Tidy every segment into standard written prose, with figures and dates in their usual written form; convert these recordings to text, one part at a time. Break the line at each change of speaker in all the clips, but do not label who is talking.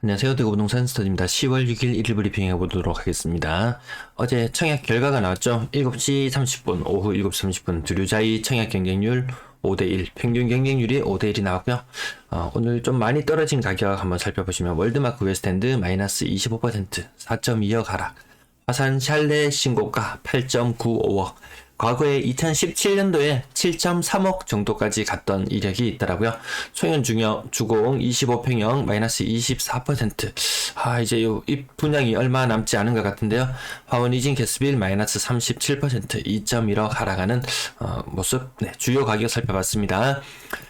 안녕하세요. 대구부동산 스터디입니다. 10월 6일 1일 브리핑 해보도록 하겠습니다. 어제 청약 결과가 나왔죠. 7시 30분, 오후 7시 30분 두류자이 청약 경쟁률 5대1, 평균 경쟁률이 5대1이 나왔고요. 오늘 좀 많이 떨어진 가격 한번 살펴보시면 월드마크 웨스트엔드 마이너스 25%, 4.2억 하락, 화산 샬레 신고가 8.95억, 과거에 2017년도에 7.3억 정도까지 갔던 이력이 있더라고요. 소형 주공 25평형 마이너스 24%. 이제 이 분양이 얼마 남지 않은 것 같은데요. 화원 이진 캐스빌 마이너스 37%, 2.1억 하락하는 모습. 네, 주요 가격 살펴봤습니다.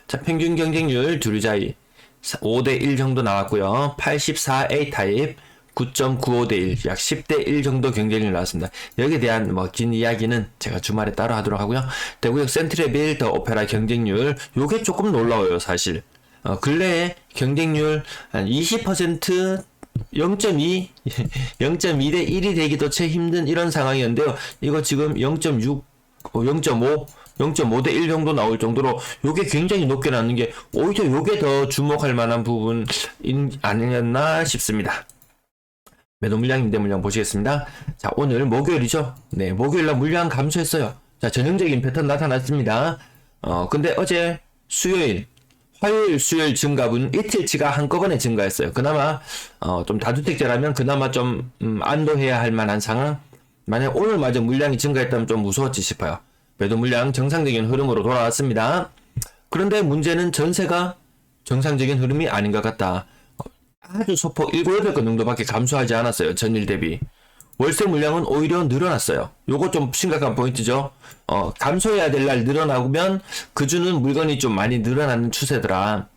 자, 평균 경쟁률 두류자이 5대1 정도 나왔고요. 84A 타입 9.95대1, 약 10대1 정도 경쟁률이 나왔습니다. 여기에 대한 긴 이야기는 제가 주말에 따로 하도록 하고요. 대구역 센트레빌 더 오페라 경쟁률, 요게 조금 놀라워요, 사실. 근래에 경쟁률 한 20%, 0.2, 0.2대 1이 되기도 채 힘든 이런 상황이었는데요. 이거 지금 0.6, 0.5, 0.5대 1 정도 나올 정도로 요게 굉장히 높게 나오는 게 오히려 요게 더 주목할 만한 부분이 아니었나 싶습니다. 매도 물량, 임대 물량 보시겠습니다. 자, 오늘 목요일이죠. 네, 목요일날 물량 감소했어요. 자, 전형적인 패턴 나타났습니다. 근데 어제 수요일, 화요일, 수요일 증가분 이틀치가 한꺼번에 증가했어요. 그나마, 좀 다주택자라면 그나마 좀, 안도해야 할 만한 상황. 만약 오늘마저 물량이 증가했다면 좀 무서웠지 싶어요. 매도 물량 정상적인 흐름으로 돌아왔습니다. 그런데 문제는 전세가 정상적인 흐름이 아닌 것 같다. 아주 소폭 7, 8건 정도밖에 감소하지 않았어요. 전일 대비. 월세 물량은 오히려 늘어났어요. 요거 좀 심각한 포인트죠. 감소해야 될 날 늘어나면 그 주는 물건이 좀 많이 늘어나는 추세더라.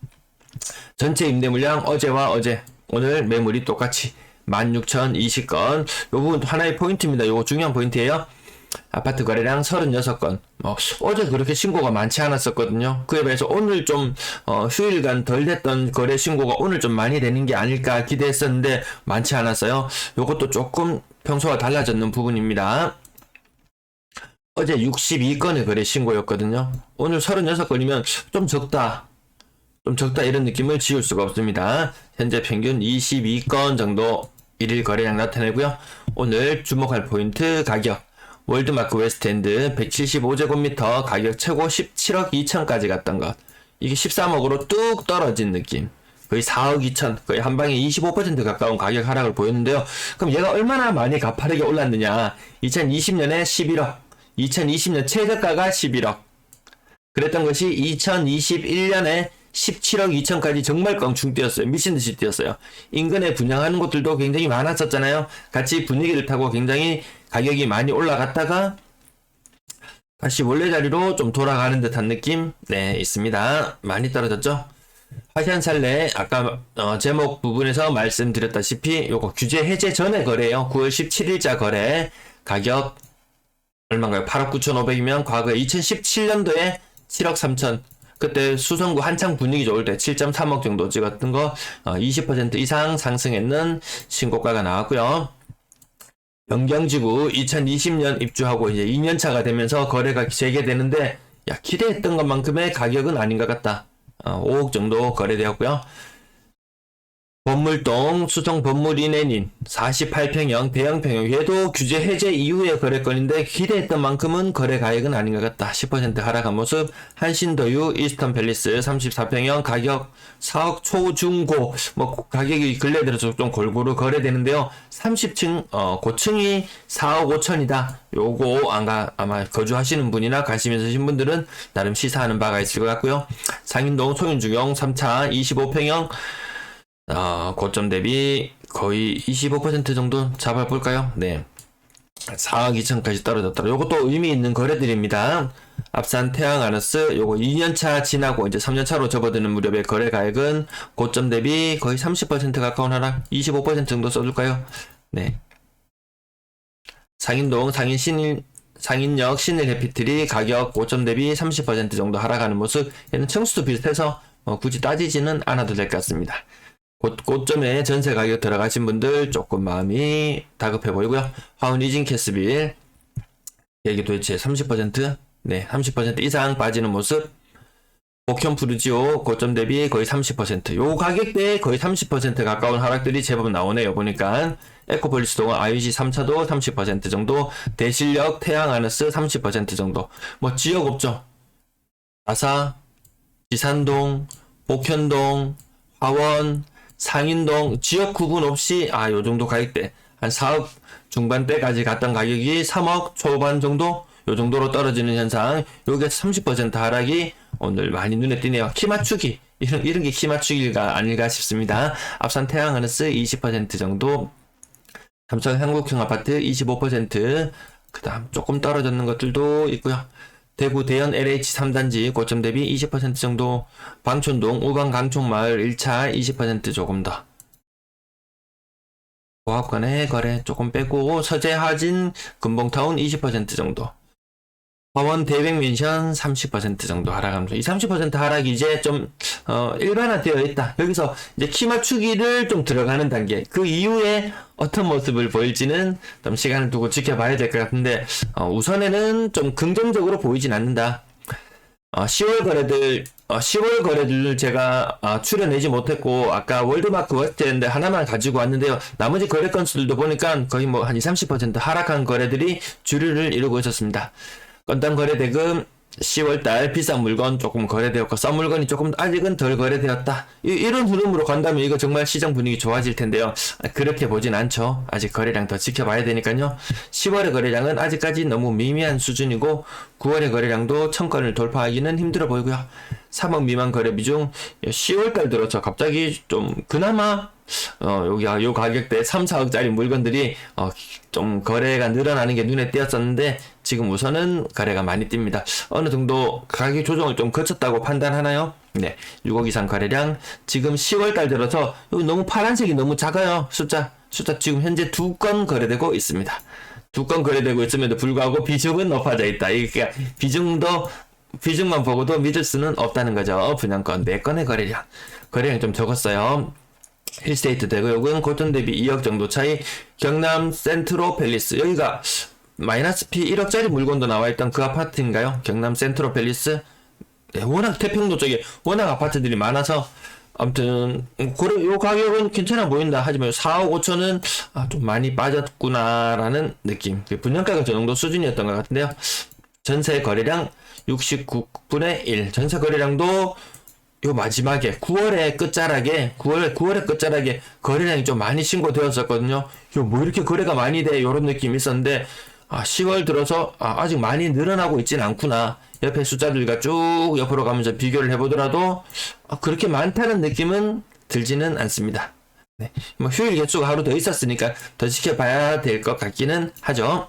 전체 임대 물량 어제와 어제, 오늘 매물이 똑같이 16,020건. 요 부분 하나의 포인트입니다. 요거 중요한 포인트예요. 아파트 거래량 36건. 어제 그렇게 신고가 많지 않았었거든요. 그에 비해서 오늘 좀 휴일간 덜 됐던 거래 신고가 오늘 좀 많이 되는 게 아닐까 기대했었는데 많지 않았어요. 요것도 조금 평소와 달라졌는 부분입니다. 어제 62건의 거래 신고였거든요. 오늘 36건이면 좀 적다. 이런 느낌을 지울 수가 없습니다. 현재 평균 22건 정도 일일 거래량 나타내고요. 오늘 주목할 포인트 가격. 월드마크 웨스트엔드 175제곱미터 가격 최고 17억 2천까지 갔던 것. 이게 13억으로 뚝 떨어진 느낌. 거의 4억 2천, 거의 한 방에 25% 가까운 가격 하락을 보였는데요. 그럼 얘가 얼마나 많이 가파르게 올랐느냐. 2020년에 11억, 2020년 최저가가 11억. 그랬던 것이 2021년에 17억 2천까지 정말 껑충 뛰었어요. 미친듯이 뛰었어요. 인근에 분양하는 곳들도 굉장히 많았었잖아요. 같이 분위기를 타고 굉장히 가격이 많이 올라갔다가 다시 원래 자리로 좀 돌아가는 듯한 느낌 있습니다. 많이 떨어졌죠. 화산살레 아까 제목 부분에서 말씀드렸다시피 요거 규제 해제 전에 거래예요. 9월 17일자 거래 가격 얼마인가요? 8억 9,500이면 과거에 2017년도에 7억 3천, 그때 수성구 한창 분위기 좋을 때 7.3억 정도 찍었던 거 20% 이상 상승했는 신고가가 나왔고요. 영경지구 2020년 입주하고 이제 2년차가 되면서 거래가 재개되는데 기대했던 것만큼의 가격은 아닌 것 같다. 5억 정도 거래되었고요. 범물동 수성 범물인해닌 48평형 대형평형, 얘도 규제 해제 이후의 거래건인데 기대했던 만큼은 거래 가액은 아닌 것 같다. 10% 하락한 모습. 한신더유 이스턴 팰리스 34평형 가격 4억 초중고, 가격이 근래 들어서 좀 골고루 거래되는데요. 30층 고층이 4억 5천이다. 요거 아마 거주하시는 분이나 관심 있으신 분들은 나름 시사하는 바가 있을 것 같고요. 상인동 소윤주경 3차 25평형 고점 대비 거의 25% 정도 잡아볼까요? 네. 4억 2천까지 떨어졌더라. 요것도 의미 있는 거래들입니다. 앞산 태양아너스 요거 2년차 지나고 이제 3년차로 접어드는 무렵의 거래 가액은 고점 대비 거의 30% 가까운 하락, 25% 정도 써줄까요? 네. 상인동 상인역 신일 해피트리 가격 고점 대비 30% 정도 하락하는 모습. 얘는 층수도 비슷해서 굳이 따지지는 않아도 될 것 같습니다. 고점에 전세 가격 들어가신 분들 조금 마음이 다급해 보이고요. 화원 이진 캐스빌 여기 도대체 30%? 네, 30% 이상 빠지는 모습. 복현 푸르지오 고점 대비 거의 30%. 요 가격대에 거의 30% 가까운 하락들이 제법 나오네요. 보니까. 에코폴리스 동안 IUG 3차도 30% 정도, 대실력 태양아너스 30% 정도. 뭐 지역 없죠. 아사, 지산동, 복현동, 화원, 상인동 지역 구분 없이 요 정도 가격대 한 4억 중반대까지 갔던 가격이 3억 초반 정도 요 정도로 떨어지는 현상. 요게 30% 하락이 오늘 많이 눈에 띄네요. 키 맞추기 이런 게 키 맞추기가 아닐까 싶습니다. 앞선 태양하너스 20% 정도, 삼성 한국형 아파트 25%, 그 다음 조금 떨어졌는 것들도 있고요. 대구 대연 LH 3단지 고점 대비 20% 정도, 방촌동 우방 강촌마을 1차 20% 조금 더, 고압간의 거래 조금 빼고, 서재 하진 금봉타운 20% 정도, 화원 대백맨션 30% 정도 하락하면서, 이 30% 하락이 이제 좀 일반화되어 있다. 여기서 이제 키 맞추기를 좀 들어가는 단계, 그 이후에 어떤 모습을 보일지는 좀 시간을 두고 지켜봐야 될 것 같은데, 우선에는 좀 긍정적으로 보이진 않는다. 10월 거래들 제가 출연하지 못했고, 아까 월드마크 워스트인데 하나만 가지고 왔는데요. 나머지 거래 건수들도 보니까 거의 뭐 한 20, 30% 하락한 거래들이 주류를 이루고 있었습니다. 건당 거래 대금 10월달 비싼 물건 조금 거래되었고, 싼 물건이 조금 아직은 덜 거래되었다. 이런 흐름으로 간다면 이거 정말 시장 분위기 좋아질 텐데요. 그렇게 보진 않죠. 아직 거래량 더 지켜봐야 되니까요. 10월의 거래량은 아직까지 너무 미미한 수준이고, 9월의 거래량도 1000건을 돌파하기는 힘들어 보이고요. 3억 미만 거래 비중 10월달 들어서 갑자기 좀 그나마 요 가격대 3, 4억짜리 물건들이 좀 거래가 늘어나는 게 눈에 띄었었는데, 지금 우선은 거래가 많이 띕니다. 어느 정도 가격 조정을 좀 거쳤다고 판단하나요? 네, 6억 이상 거래량. 지금 10월달 들어서 여기 너무 파란색이 너무 작아요. 숫자 지금 현재 2건 거래되고 있습니다. 2건 거래되고 있음에도 불구하고 비중은 높아져 있다. 이게 비중만 보고도 믿을 수는 없다는 거죠. 분양권 4건의 거래량 좀 적었어요. 힐스테이트 대구역은 고점 대비 2억 정도 차이, 경남 센트로 팰리스, 여기가 마이너스 P 1억짜리 물건도 나와있던 그 아파트인가요? 경남 센트로 팰리스. 네, 워낙 태평도 쪽에 워낙 아파트들이 많아서 아무튼 요 가격은 괜찮아 보인다. 하지만 4억 5천은 좀 많이 빠졌구나라는 느낌. 분양가가 저 정도 수준이었던 것 같은데요. 전세 거래량 69분의 1. 전세 거래량도 요 마지막에 9월의 끝자락에 거래량이 좀 많이 신고되었었거든요. 뭐 이렇게 거래가 많이 돼, 요런 느낌이 있었는데 10월 들어서 아직 많이 늘어나고 있지는 않구나. 옆에 숫자들과 쭉 옆으로 가면서 비교를 해보더라도 그렇게 많다는 느낌은 들지는 않습니다. 네. 뭐 휴일 개수가 하루 더 있었으니까 더 지켜봐야 될 것 같기는 하죠.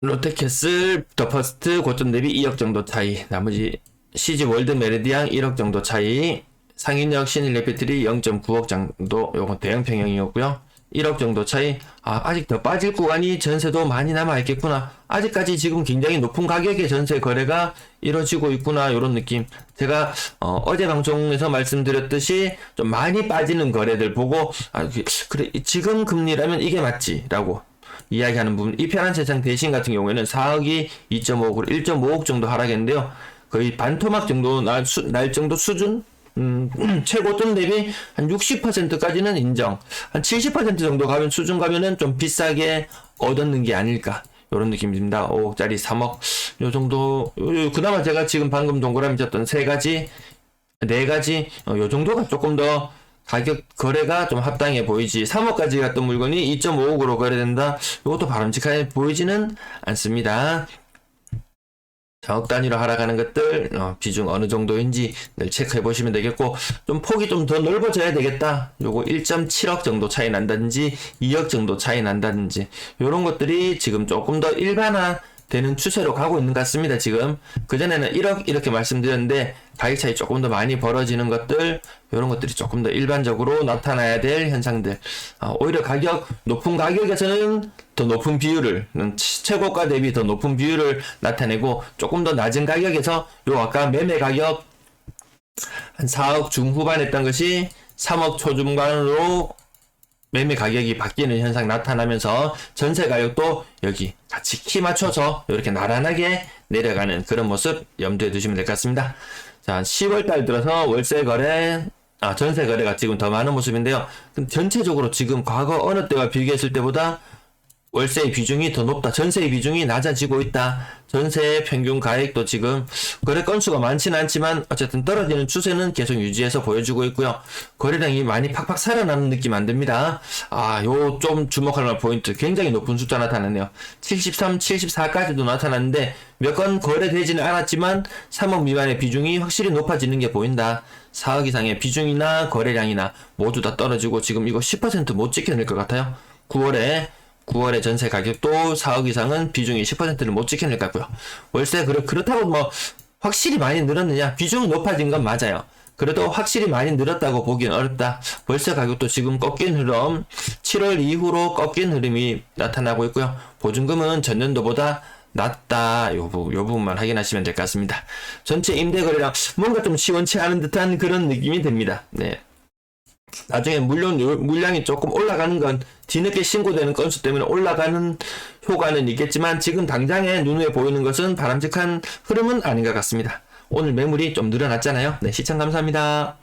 롯데캐슬 더 퍼스트 고점 대비 2억 정도 차이, 나머지 CG 월드 메리디앙 1억 정도 차이, 상인역 신일레 배터리 0.9억 정도, 요건 대형 평형이었고요. 1억 정도 차이. 아직 더 빠질 구간이 전세도 많이 남아있겠구나. 아직까지 지금 굉장히 높은 가격의 전세 거래가 이루어지고 있구나. 요런 느낌. 제가 어제 방송에서 말씀드렸듯이 좀 많이 빠지는 거래들 보고 그래 지금 금리라면 이게 맞지 라고 이야기하는 부분. 이 편한 세상 대신 같은 경우에는 4억이 2.5억으로 1.5억 정도 하락했는데요. 거의 반토막 정도 날 정도 수준? 최고점 대비 한 60%까지는 인정. 한 70% 정도 수준 가면은 좀 비싸게 얻었는 게 아닐까. 요런 느낌입니다. 5억짜리 3억. 요 정도, 그나마 제가 지금 방금 동그라미 쳤던 3가지, 4가지, 요 정도가 조금 더 가격 거래가 좀 합당해 보이지. 3억까지 갔던 물건이 2.5억으로 거래된다. 이것도 바람직하게 보이지는 않습니다. 억 단위로 하락하는 것들 비중 어느 정도인지 늘 체크해 보시면 되겠고, 좀 폭이 좀 더 넓어져야 되겠다. 요거 1.7억 정도 차이 난다든지 2억 정도 차이 난다든지 요런 것들이 지금 조금 더 일반화되는 추세로 가고 있는 것 같습니다. 지금 그전에는 1억 이렇게 말씀드렸는데 가격 차이 조금 더 많이 벌어지는 것들, 이런 것들이 조금 더 일반적으로 나타나야 될 현상들. 오히려 높은 가격에서는 더 높은 비율을, 최고가 대비 더 높은 비율을 나타내고, 조금 더 낮은 가격에서 아까 매매 가격 한 4억 중후반 했던 것이 3억 초중반으로 매매 가격이 바뀌는 현상 나타나면서 전세 가격도 여기 같이 키 맞춰서 이렇게 나란하게 내려가는 그런 모습 염두에 두시면 될 것 같습니다. 자, 10월 달 들어서 월세 거래, 전세 거래가 지금 더 많은 모습인데요. 그럼 전체적으로 지금 과거 어느 때와 비교했을 때보다 월세의 비중이 더 높다. 전세의 비중이 낮아지고 있다. 전세의 평균 가액도 지금 거래 건수가 많지는 않지만 어쨌든 떨어지는 추세는 계속 유지해서 보여주고 있고요. 거래량이 많이 팍팍 살아나는 느낌 안 듭니다. 요 좀 주목할 만한 포인트. 굉장히 높은 숫자 나타났네요. 73, 74까지도 나타났는데 몇 건 거래되지는 않았지만 3억 미만의 비중이 확실히 높아지는 게 보인다. 4억 이상의 비중이나 거래량이나 모두 다 떨어지고 지금 이거 10% 못 지켜낼 것 같아요. 9월에 전세 가격도 4억 이상은 비중이 10%를 못 지켜낼 것 같고요. 월세 그렇다고 뭐 확실히 많이 늘었느냐? 비중이 높아진 건 맞아요. 그래도 확실히 많이 늘었다고 보기는 어렵다. 월세 가격도 지금 꺾인 흐름, 7월 이후로 꺾인 흐름이 나타나고 있고요. 보증금은 전년도보다 낮다. 요 부분만 확인하시면 될 것 같습니다. 전체 임대 거래량 뭔가 좀 시원치 않은 듯한 그런 느낌이 듭니다. 네. 나중에 물량이 조금 올라가는 건 뒤늦게 신고되는 건수 때문에 올라가는 효과는 있겠지만 지금 당장에 눈에 보이는 것은 바람직한 흐름은 아닌 것 같습니다. 오늘 매물이 좀 늘어났잖아요. 네, 시청 감사합니다.